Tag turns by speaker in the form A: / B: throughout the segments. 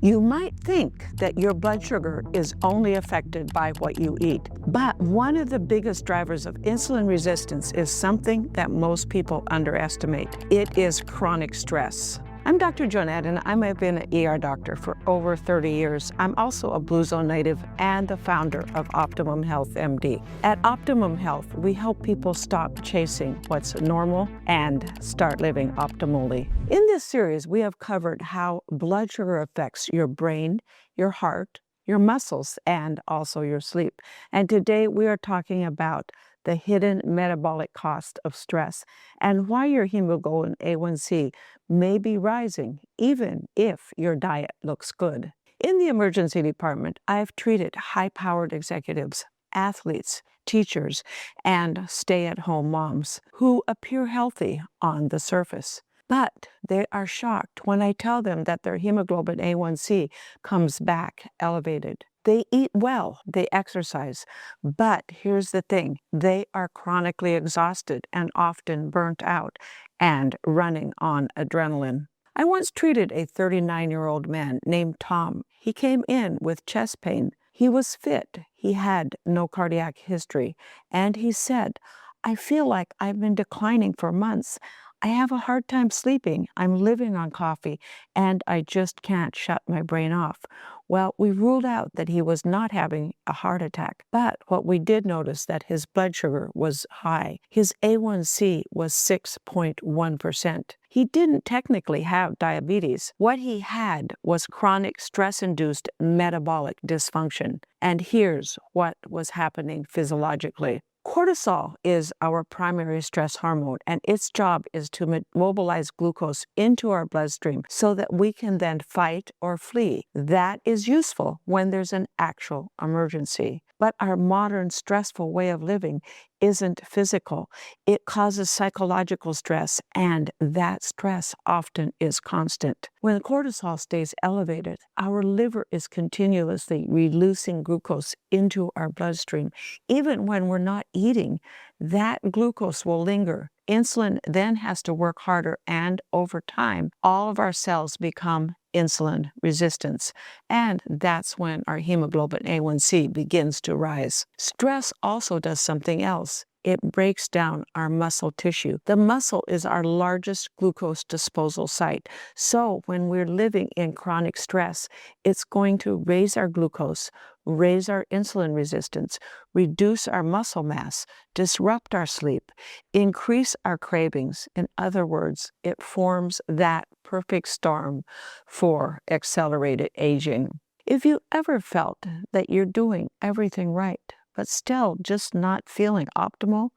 A: You might think that your blood sugar is only affected by what you eat, but one of the biggest drivers of insulin resistance is something that most people underestimate. It is chronic stress. I'm Dr. Joanette, and I have been an ER doctor for over 30 years. I'm also a Blue Zone native and the founder of Optimum Health MD. At Optimum Health, we help people stop chasing what's normal and start living optimally. In this series, we have covered how blood sugar affects your brain, your heart, your muscles, and also your sleep. And today we are talking about the hidden metabolic cost of stress and why your hemoglobin A1C may be rising even if your diet looks good. In the emergency department, I've treated high-powered executives, athletes, teachers, and stay-at-home moms who appear healthy on the surface. But they are shocked when I tell them that their hemoglobin A1C comes back elevated. They eat well, they exercise, but here's the thing, they are chronically exhausted and often burnt out and running on adrenaline. I once treated a 39-year-old man named Tom. He came in with chest pain. He was fit, he had no cardiac history, and he said, "I feel like I've been declining for months. I have a hard time sleeping, I'm living on coffee, and I just can't shut my brain off." Well, we ruled out that he was not having a heart attack, but what we did notice that his blood sugar was high. His A1C was 6.1%. He didn't technically have diabetes. What he had was chronic stress-induced metabolic dysfunction. And here's what was happening physiologically. Cortisol is our primary stress hormone, and its job is to mobilize glucose into our bloodstream so that we can then fight or flee. That is useful when there's an actual emergency. But our modern stressful way of living isn't physical. It causes psychological stress, and that stress often is constant. When cortisol stays elevated, our liver is continuously releasing glucose into our bloodstream. Even when we're not eating, that glucose will linger. Insulin then has to work harder, and over time, all of our cells become insulin resistance. And that's when our hemoglobin A1C begins to rise. Stress also does something else. It breaks down our muscle tissue. The muscle is our largest glucose disposal site. So when we're living in chronic stress, it's going to raise our glucose, raise our insulin resistance, reduce our muscle mass, disrupt our sleep, increase our cravings. In other words, it forms that perfect storm for accelerated aging. If you ever felt that you're doing everything right, but still just not feeling optimal,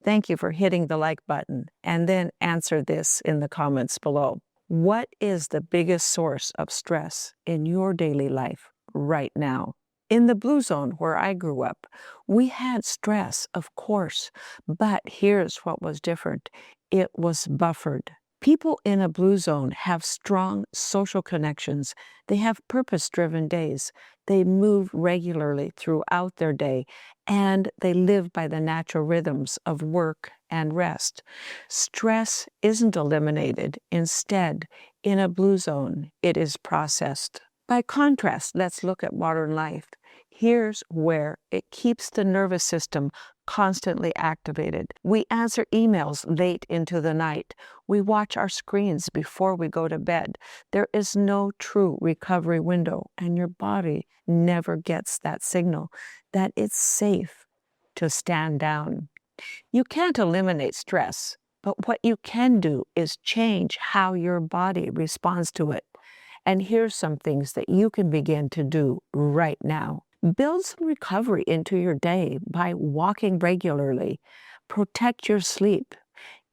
A: thank you for hitting the like button, and then answer this in the comments below. What is the biggest source of stress in your daily life right now? In the Blue Zone, where I grew up, we had stress, of course, but here's what was different. It was buffered. People in a Blue Zone have strong social connections. They have purpose-driven days. They move regularly throughout their day, and they live by the natural rhythms of work and rest. Stress isn't eliminated. Instead, in a Blue Zone, it is processed. By contrast, let's look at modern life. Here's where it keeps the nervous system constantly activated. We answer emails late into the night. We watch our screens before we go to bed. There is no true recovery window, and your body never gets that signal that it's safe to stand down. You can't eliminate stress, but what you can do is change how your body responds to it. And here's some things that you can begin to do right now. Build some recovery into your day by walking regularly. Protect your sleep.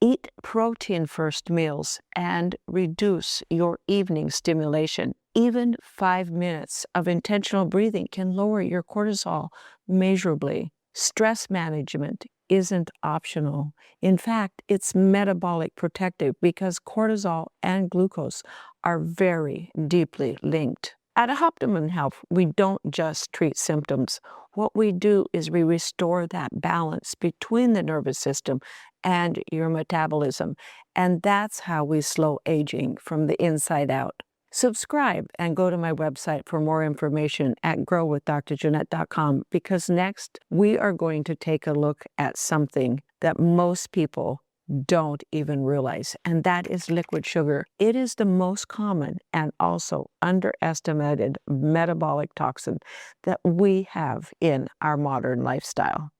A: Eat protein-first meals and reduce your evening stimulation. Even 5 minutes of intentional breathing can lower your cortisol measurably. Stress management isn't optional. In fact, it's metabolic protective because cortisol and glucose are very deeply linked. At Optimum Health, we don't just treat symptoms. What we do is we restore that balance between the nervous system and your metabolism. And that's how we slow aging from the inside out. Subscribe and go to my website for more information at growwithdrjoanette.com, because next we are going to take a look at something that most people don't even realize, and that is liquid sugar. It is the most common and also underestimated metabolic toxin that we have in our modern lifestyle.